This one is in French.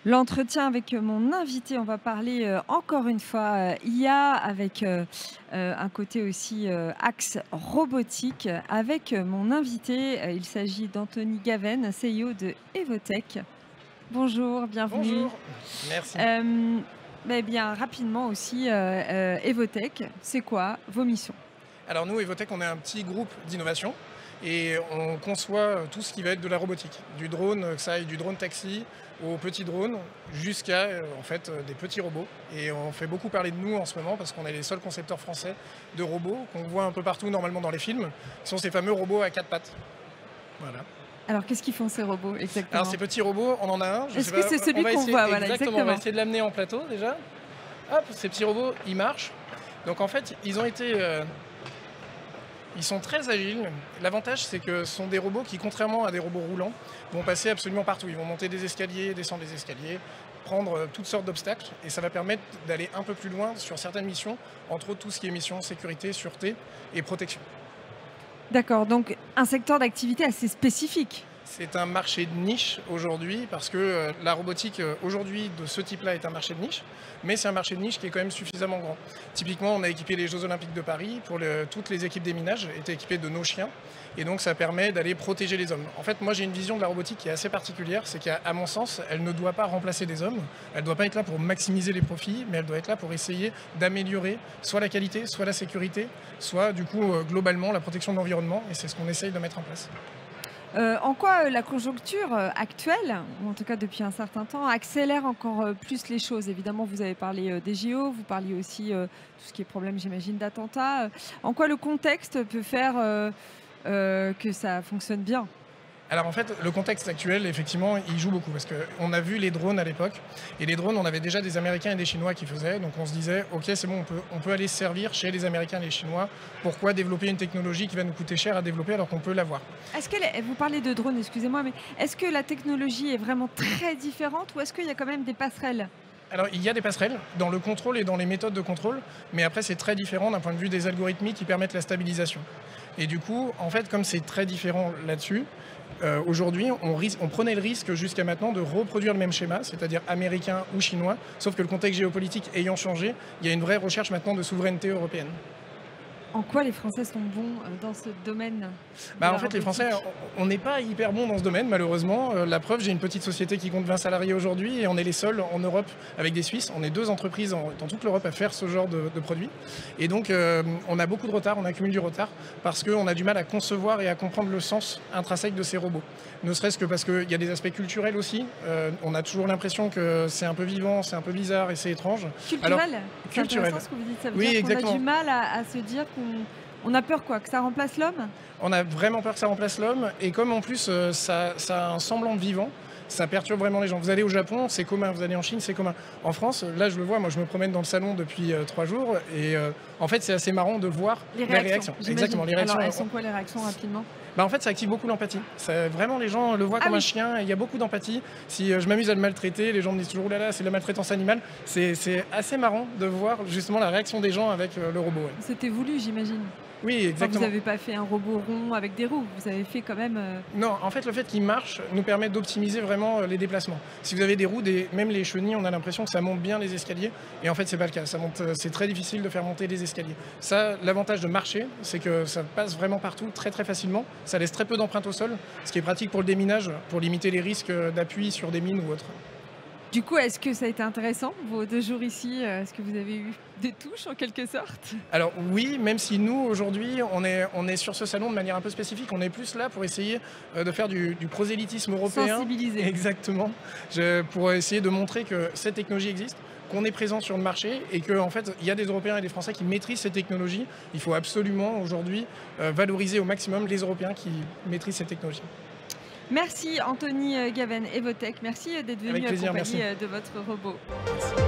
l'entretien avec mon invité. On va parler encore une fois IA avec un côté aussi axe robotique avec mon invité. Il s'agit d'Anthony Gaven, CEO de Evotech. Bonjour, bienvenue. Bonjour, merci. Euh, bien, rapidement aussi, Evotech, c'est quoi vos missions? Alors nous, Evotech, on est un petit groupe d'innovation et on conçoit tout ce qui va être de la robotique, du drone, que ça aille du drone taxi aux petits drones jusqu'à des petits robots. Et on fait beaucoup parler de nous en ce moment parce qu'on est les seuls concepteurs français de robots qu'on voit un peu partout normalement dans les films, qui sont ces fameux robots à quatre pattes. Voilà. Alors, qu'est-ce qu'ils font ces robots Alors exactement? ces petits robots, on en a un. Je sais Est-ce que pas, c'est on celui va qu'on essayer, voit? Voilà, exactement, on va exactement. essayer de l'amener en plateau déjà. Hop, ces petits robots, ils marchent. Donc en fait, ils sont très agiles. L'avantage, c'est que ce sont des robots qui, contrairement à des robots roulants, vont passer absolument partout. Ils vont monter des escaliers, descendre des escaliers, prendre toutes sortes d'obstacles. Et ça va permettre d'aller un peu plus loin sur certaines missions, entre autres tout ce qui est mission sécurité, sûreté et protection. D'accord, donc un secteur d'activité assez spécifique. C'est un marché de niche aujourd'hui parce que la robotique aujourd'hui de ce type-là est un marché de niche, mais c'est un marché de niche qui est quand même suffisamment grand. Typiquement, on a équipé les Jeux Olympiques de Paris, toutes les équipes des minages étaient équipées de nos chiens, et donc ça permet d'aller protéger les hommes. En fait, moi j'ai une vision de la robotique qui est assez particulière, c'est qu'à mon sens, elle ne doit pas remplacer des hommes, elle ne doit pas être là pour maximiser les profits, mais elle doit être là pour essayer d'améliorer soit la qualité, soit la sécurité, soit du coup globalement la protection de l'environnement, et c'est ce qu'on essaye de mettre en place. En quoi la conjoncture actuelle, ou en tout cas depuis un certain temps, accélère encore plus les choses? Évidemment, vous avez parlé des JO, vous parliez aussi tout ce qui est problème, j'imagine, d'attentats. En quoi le contexte peut faire que ça fonctionne bien? Alors en fait, le contexte actuel, effectivement, il joue beaucoup parce qu'on a vu les drones à l'époque et les drones, on avait déjà des Américains et des Chinois qui faisaient, donc on se disait, ok, c'est bon, on peut aller se servir chez les Américains et les Chinois. Pourquoi développer une technologie qui va nous coûter cher à développer alors qu'on peut l'avoir? Est-ce que vous parlez de drones, excusez-moi, mais est-ce que la technologie est vraiment très différente ou est-ce qu'il y a quand même des passerelles? Alors il y a des passerelles dans le contrôle et dans les méthodes de contrôle, mais après c'est très différent d'un point de vue des algorithmes qui permettent la stabilisation. Et du coup, en fait, comme c'est très différent là-dessus, aujourd'hui, on prenait le risque jusqu'à maintenant de reproduire le même schéma, c'est-à-dire américain ou chinois, sauf que le contexte géopolitique ayant changé, il y a une vraie recherche maintenant de souveraineté européenne. En quoi les Français sont bons dans ce domaine de Bah, la en fait, les Français, robotique? on n'est pas hyper bons dans ce domaine, malheureusement. La preuve, j'ai une petite société qui compte 20 salariés aujourd'hui et on est les seuls en Europe avec des Suisses. On est deux entreprises dans toute l'Europe à faire ce genre de produits. Et donc, on a beaucoup de retard, on accumule du retard parce qu'on a du mal à concevoir et à comprendre le sens intrinsèque de ces robots. Ne serait-ce que parce qu'il y a des aspects culturels aussi. On a toujours l'impression que c'est un peu vivant, c'est un peu bizarre et c'est étrange. Alors, Culturel? C'est culturel. intéressant ce que vous dites. Ça veut Oui, dire qu'on a exactement. du mal à se dire qu'on a peur quoi, que ça remplace l'homme? On a vraiment peur que ça remplace l'homme. Et comme en plus, ça a un semblant de vivant, ça perturbe vraiment les gens. Vous allez au Japon, c'est commun. Vous allez en Chine, c'est commun. En France, là, je le vois. Moi, je me promène dans le salon depuis 3 jours. Et en fait, c'est assez marrant de voir Les les réactions, réactions. j'imagine. Exactement, les réactions. Alors, elles sont quoi les réactions rapidement? Bah, en fait, ça active beaucoup l'empathie. Vraiment, les gens le voient Ah comme un oui, chien. Et il y a beaucoup d'empathie. Si je m'amuse à le maltraiter, les gens me disent toujours, oh là là, c'est de la maltraitance animale. C'est assez marrant de voir justement la réaction des gens avec le robot. Ouais. c'était voulu, j'imagine. Oui, Enfin, vous exactement. n'avez pas fait un robot rond avec des roues, vous avez fait quand même. Non, en fait, le fait qu'il marche nous permet d'optimiser vraiment les déplacements. Si vous avez des roues, même les chenilles, on a l'impression que ça monte bien les escaliers. Et en fait, c'est pas le cas. C'est très difficile de faire monter les escaliers. Ça, l'avantage de marcher, c'est que ça passe vraiment partout très très facilement. Ça laisse très peu d'empreintes au sol, ce qui est pratique pour le déminage, pour limiter les risques d'appui sur des mines ou autres. Du coup, est-ce que ça a été intéressant, vos 2 jours ici? Est-ce que vous avez eu des touches en quelque sorte? Alors oui, même si nous, aujourd'hui, on est sur ce salon de manière un peu spécifique, on est plus là pour essayer de faire du prosélytisme européen. Sensibiliser. Exactement. Pour essayer de montrer que cette technologie existe, qu'on est présent sur le marché et qu'en fait, il y a des Européens et des Français qui maîtrisent ces technologies. Il faut absolument aujourd'hui valoriser au maximum les Européens qui maîtrisent ces technologies. Merci Anthony Gaven, Evotech. Merci d'être venu Avec plaisir, accompagné merci. de votre robot. Merci.